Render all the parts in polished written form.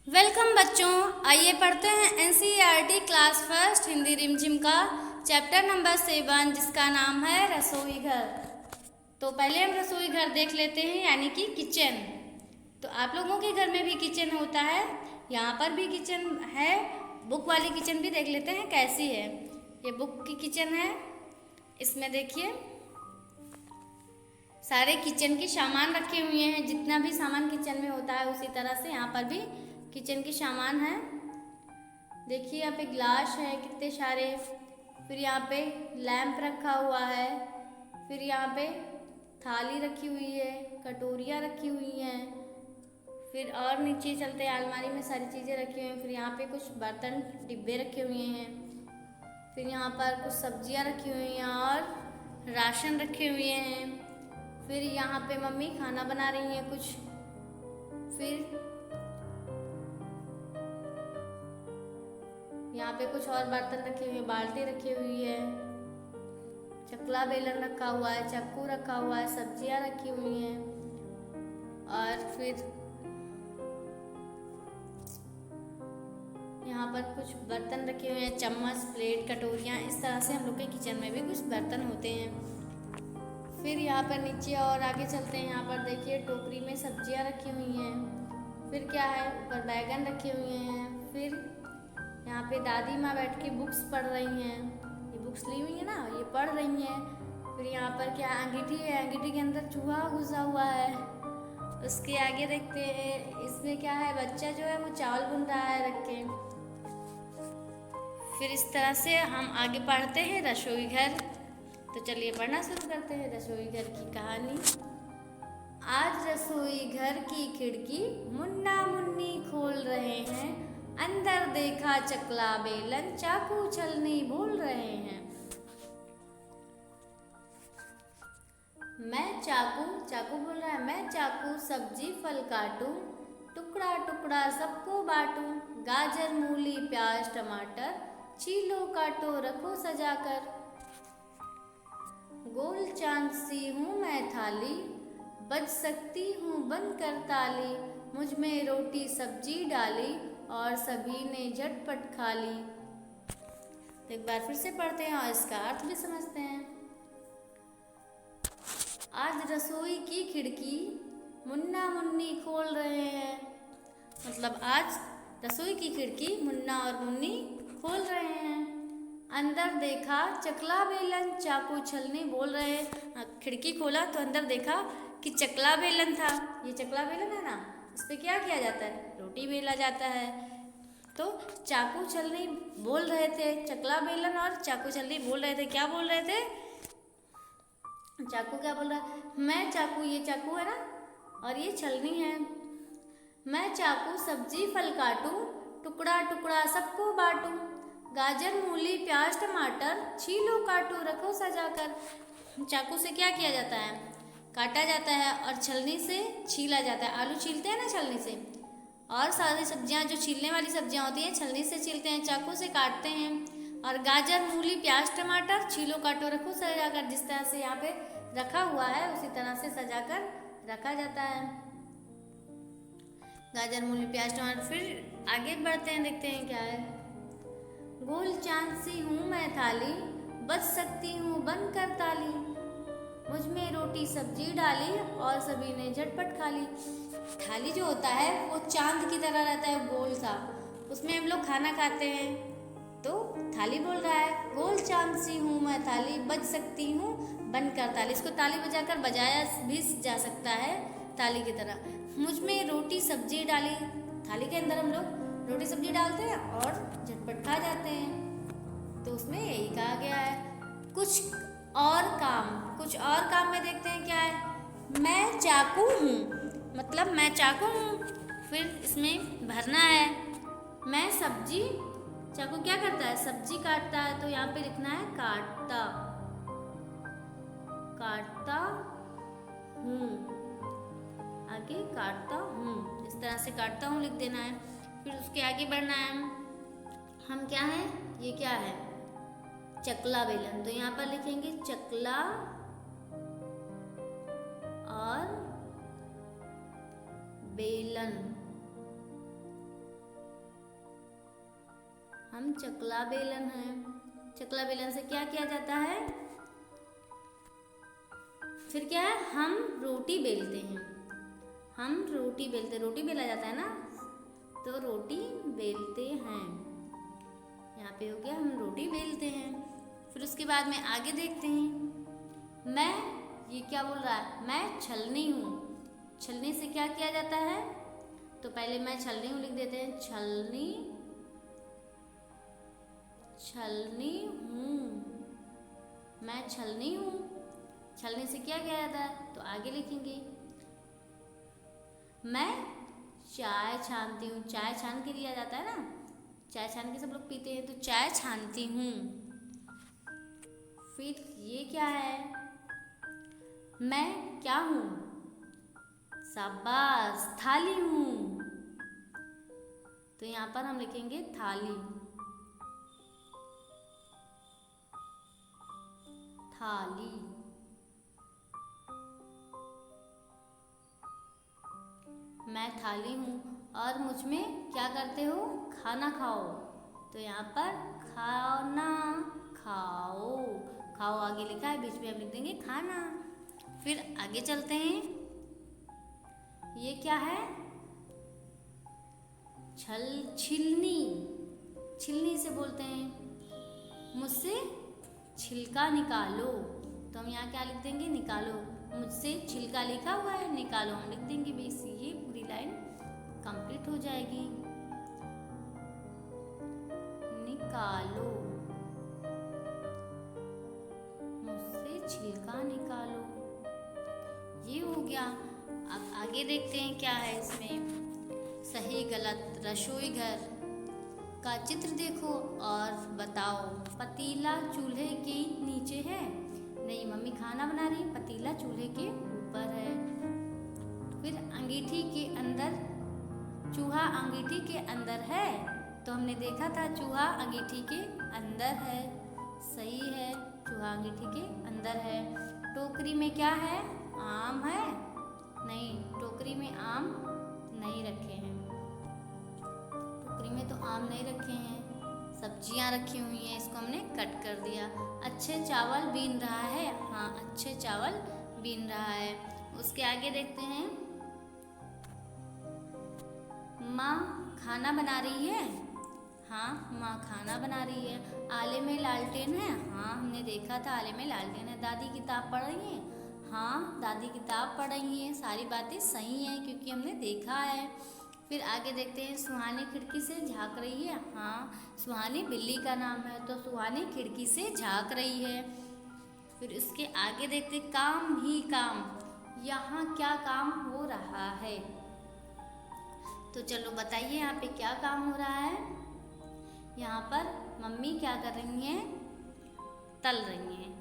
Welcome बच्चों, आइए पढ़ते हैं एनसीईआरटी क्लास फर्स्ट हिंदी रिमझिम का चैप्टर नंबर 7 जिसका नाम है रसोई घर। तो पहले हम रसोई घर देख लेते हैं यानी कि किचन। तो आप लोगों के घर में भी किचन होता है, यहाँ पर भी किचन है। बुक वाली किचन भी देख लेते हैं कैसी है। ये बुक की किचन है। इसमें देखिए सारे किचन के सामान रखे हुए हैं। जितना भी सामान किचन में होता है उसी तरह से यहाँ पर भी किचन के सामान है। देखिए यहाँ पे गिलास है कितने सारे, फिर यहाँ पे लैंप रखा हुआ है, फिर यहाँ पे थाली रखी हुई है, कटोरियाँ रखी हुई हैं, फिर और नीचे चलते हैं अलमारी में सारी चीज़ें रखी हुई हैं। फिर यहाँ पे कुछ बर्तन डिब्बे रखे हुए हैं, फिर यहाँ पर कुछ सब्जियाँ रखी हुई हैं और राशन रखे हुए हैं। फिर यहाँ पे मम्मी खाना बना रही हैं कुछ। फिर यहाँ पे कुछ और बर्तन रखे हुए हैं, बाल्टी रखी हुई है, चकला बेलन रखा हुआ है, चाकू रखा हुआ है, सब्जियां रखी हुई हैं। और फिर यहाँ पर कुछ बर्तन रखे हुए हैं, चम्मच, प्लेट, कटोरियाँ। इस तरह से हम लोग के किचन में भी कुछ बर्तन होते हैं। फिर यहाँ पर नीचे और आगे चलते हैं। यहाँ पर देखिए टोकरी में सब्जियां रखी हुई हैं। फिर क्या है, ऊपर बैगन रखे हुए हैं। फिर यहाँ पे दादी माँ बैठ के बुक्स पढ़ रही हैं। ये बुक्स ली हुई है ना, ये पढ़ रही हैं। फिर यहाँ पर क्या अंगीठी है, अंगीठी के अंदर चूहा घुसा हुआ है। उसके आगे देखते हैं इसमें क्या है, बच्चा जो है वो चावल बुन रहा है रख के। फिर इस तरह से हम आगे पढ़ते हैं रसोई घर। तो चलिए पढ़ना शुरू करते हैं रसोई घर की कहानी। आज रसोई घर की खिड़की मुन्ना मुन्नी खोल रहे हैं। अंदर देखा चकला बेलन चाकू छलनी भूल रहे हैं। मैं चाकू बोल रहा है, मैं चाकू सब्जी फल काटूं, टुकड़ा टुकड़ा सबको बांटूं। गाजर मूली प्याज टमाटर छीलो काटो रखो सजाकर। गोल चांद सी हूँ मैं थाली, बज सकती हूँ बंद कर ताली। मुझ में रोटी सब्जी डाली और सभी ने झटपट खा ली। तो एक बार फिर से पढ़ते हैं और इसका अर्थ भी समझते हैं। आज रसोई की खिड़की मुन्ना मुन्नी खोल रहे हैं। मतलब आज रसोई की खिड़की मुन्ना और मुन्नी खोल रहे हैं। अंदर देखा चकला बेलन चाकू छलनी बोल रहे हैं। खिड़की खोला तो अंदर देखा कि चकला बेलन था। ये चकला बेलन है ना, इस पर क्या किया जाता है, रोटी बेला जाता है। तो चाकू छलनी बोल रहे थे, चकला बेलन और चाकू छलनी बोल रहे थे। क्या बोल रहे थे, चाकू क्या बोल रहा है, मैं चाकू, ये चाकू है ना और ये छलनी है। मैं चाकू सब्जी फल काटूं, टुकड़ा टुकड़ा सबको बांटूं। गाजर मूली प्याज टमाटर छीलो काटो रखो सजाकर। चाकू से क्या किया जाता है, काटा जाता है, और छलनी से छीला जाता है। आलू छीलते हैं ना छलनी से, और सारी सब्जियां जो छीलने वाली सब्जियां होती हैं छलनी से छीलते हैं, चाकू से काटते हैं। और गाजर मूली प्याज टमाटर छीलो काटो रखो सजाकर, जिस तरह से यहाँ पे रखा हुआ है उसी तरह से सजाकर रखा जाता है। गाजर मूली प्याज टमाटर। फिर आगे बढ़ते हैं, देखते हैं क्या है। गोल चांद सी हूँ मैं थाली, बच सकती हूँ बन कर ताली। मुझ में रोटी सब्जी डाली और सभी ने झटपट खा ली। थाली जो होता है वो चांद की तरह रहता है, गोल सा, उसमें हम लोग खाना खाते हैं। तो थाली बोल रहा है, गोल चांद सी हूँ मैं थाली, बज सकती हूँ बनकर ताली। इसको ताली बजाकर बजाया भी जा सकता है ताली की तरह। मुझ में रोटी सब्जी डाली, थाली के अंदर हम लोग रोटी सब्जी डालते हैं और झटपट खा जाते हैं। तो उसमें यही कहा गया है। कुछ और काम में देखते हैं क्या है। मैं चाकू हूँ, मतलब मैं चाकू हूँ। फिर इसमें भरना है। मैं सब्जी, चाकू क्या करता है, सब्जी काटता है, तो यहाँ पे लिखना है काटता, काटता हूँ। आगे काटता हूँ, इस तरह से काटता हूँ लिख देना है। फिर उसके आगे बढ़ना है। हम क्या है, ये क्या है, चकला बेलन। तो यहाँ पर लिखेंगे चकला और बेलन। हम चकला बेलन हैं। चकला बेलन से क्या किया जाता है? फिर क्या है? हम रोटी बेलते हैं। हम रोटी बेलते, रोटी बेला जाता है ना, तो रोटी बेलते हैं। यहाँ पे हो गया हम रोटी बेलते हैं। फिर उसके बाद में आगे देखते हैं। मैं, ये क्या बोल रहा है? मैं छलनी हूँ। छलनी से क्या किया जाता है? तो पहले मैं छलनी हूँ लिख देते हैं। छलनी, छलनी हूँ, मैं छलनी हूँ। छलनी से क्या किया जाता है? तो आगे लिखेंगे। मैं चाय छानती हूँ। चाय छान के लिया जाता है ना, चाय छान के सब लोग पीते हैं, तो चाय छानती हूँ। फिर ये क्या है? मैं क्या हूँ? शाबाश, थाली हूँ। तो यहाँ पर हम लिखेंगे थाली। थाली। मैं थाली हूँ और मुझ में क्या करते हो? खाना खाओ। तो यहाँ पर खाना खाओ। खाओ आगे लिखा है, बीच में हम लिख देंगे खाना। फिर आगे चलते हैं। ये क्या है? छिलनी। छिलनी से बोलते हैं मुझसे छिलका निकालो। तो हम यहाँ क्या लिख देंगे? निकालो। मुझसे छिलका लिखा हुआ है, निकालो हम लिख देंगे। बस ये पूरी लाइन कंप्लीट हो जाएगी। निकालो, मुझसे छिलका निकालो, ये हो गया। अब आगे देखते हैं क्या है इसमें। सही गलत, रसोई घर का चित्र देखो और बताओ। पतीला चूल्हे के नीचे है। नहीं, मम्मी खाना बना रही, पतीला चूल्हे के ऊपर है। फिर अंगीठी के अंदर, चूहा अंगीठी के अंदर है। तो हमने देखा था चूहा अंगीठी के अंदर है। सही है, चूहा अंगीठी के अंदर है। टोकरी में क्या है? आम है। नहीं, टोकरी में आम नहीं रखे हैं। टोकरी में तो आम नहीं रखे हैं, सब्जियां रखी हुई हैं, इसको हमने कट कर दिया। अच्छे चावल बीन रहा है। हाँ, अच्छे चावल बीन रहा है। उसके आगे देखते हैं। माँ खाना बना रही है। हाँ, माँ खाना बना रही है। आले में लालटेन है। हाँ, हमने देखा था आले में लालटेन है। दादी किताब पढ़ रही हैं। हाँ, दादी किताब पढ़ रही हैं। सारी बातें सही हैं क्योंकि हमने देखा है। फिर आगे देखते हैं। सुहानी खिड़की से झाँक रही है। हाँ, सुहानी बिल्ली का नाम है, तो सुहानी खिड़की से झाँक रही है। फिर उसके आगे देखते हैं। काम ही काम, यहाँ क्या काम हो रहा है? तो चलो बताइए यहाँ पे क्या काम हो रहा है। यहाँ पर मम्मी क्या कर रही हैं? तल रही हैं,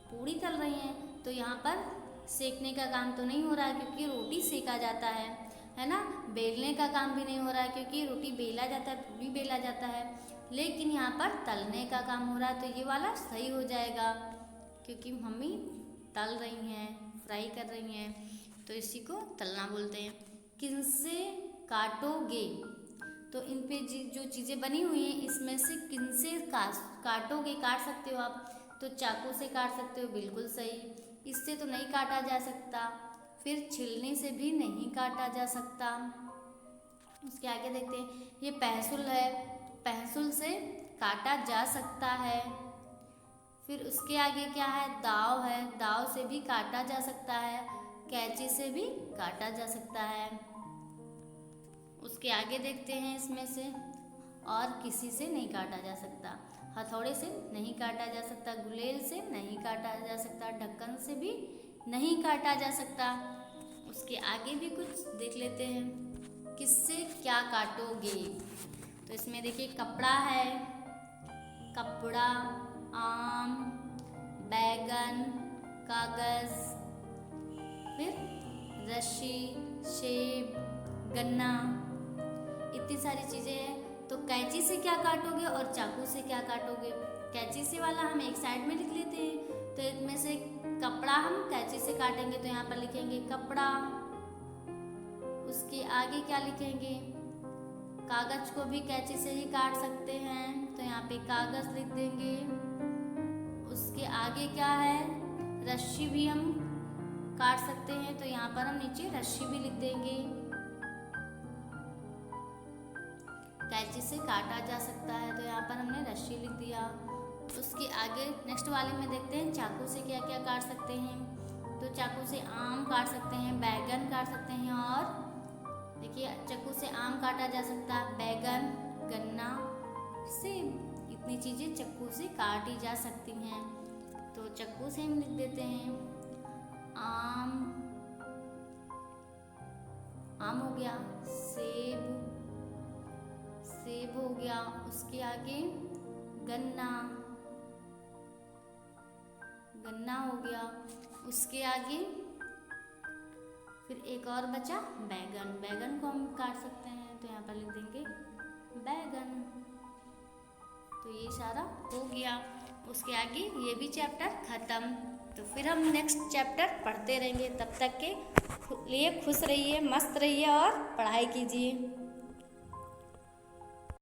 पूड़ी तल रही हैं। तो यहाँ पर सेकने का काम तो नहीं हो रहा है क्योंकि रोटी सेका जाता है ना। बेलने का काम भी नहीं हो रहा है क्योंकि रोटी बेला जाता है, पूड़ी बेला जाता है। लेकिन यहाँ पर तलने का काम हो रहा है, तो ये वाला सही हो जाएगा क्योंकि मम्मी तल रही हैं, फ्राई कर रही हैं, तो इसी को तलना बोलते हैं। किनसे काटोगे? तो इन पे जो चीज़ें बनी हुई हैं इसमें से किनसे काटोगे? काट सकते हो आप, तो चाकू से काट सकते हो, बिल्कुल सही। इससे तो नहीं काटा जा सकता। फिर छिलने से भी नहीं काटा जा सकता। उसके आगे देखते हैं। ये पेंसिल है, पेंसिल से काटा जा सकता है। फिर उसके आगे क्या है? दाव है, दाव से भी काटा जा सकता है। कैंची से भी काटा जा सकता है। उसके आगे देखते हैं इसमें से। और किसी से नहीं काटा जा सकता। हथौड़े से नहीं काटा जा सकता, गुलेल से नहीं काटा जा सकता, ढक्कन से भी नहीं काटा जा सकता। उसके आगे भी कुछ देख लेते हैं। किससे क्या काटोगे? तो इसमें देखिए कपड़ा है, कपड़ा, आम, बैगन, कागज, फिर रस्सी, सेब, गन्ना, इतनी सारी चीज़ें हैं। तो कैंची से क्या काटोगे और चाकू से क्या काटोगे? कैंची से वाला हम एक साइड में लिख लेते हैं। तो इनमें से कपड़ा हम कैंची से काटेंगे, तो यहाँ पर लिखेंगे कपड़ा। उसके आगे क्या लिखेंगे? कागज को भी कैंची से ही काट सकते हैं, तो यहाँ पे कागज लिख देंगे। उसके आगे क्या है, रस्सी भी हम काट सकते हैं, तो यहाँ पर हम नीचे रस्सी भी लिख देंगे। कैंची से काटा जा सकता है, तो यहाँ पर हमने रस्सी लिख दिया। उसके आगे नेक्स्ट वाले में देखते हैं चाकू से क्या क्या काट सकते हैं। तो चाकू से आम काट सकते हैं, बैगन काट सकते हैं, और देखिए चाकू से आम काटा जा सकता है, बैगन, गन्ना, सेब, इतनी चीज़ें चाकू से काटी जा सकती हैं। तो चाकू से हम लिख देते हैं आम, आम हो गया, सेब, सेब हो गया। उसके आगे गन्ना, गन्ना हो गया। उसके आगे फिर एक और बचा बैगन, बैगन को हम काट सकते हैं, तो यहाँ पर लिख देंगे बैगन। तो ये सारा हो गया। उसके आगे ये भी चैप्टर खत्म। तो फिर हम नेक्स्ट चैप्टर पढ़ते रहेंगे, तब तक के लिए खुश रहिए, मस्त रहिए और पढ़ाई कीजिए।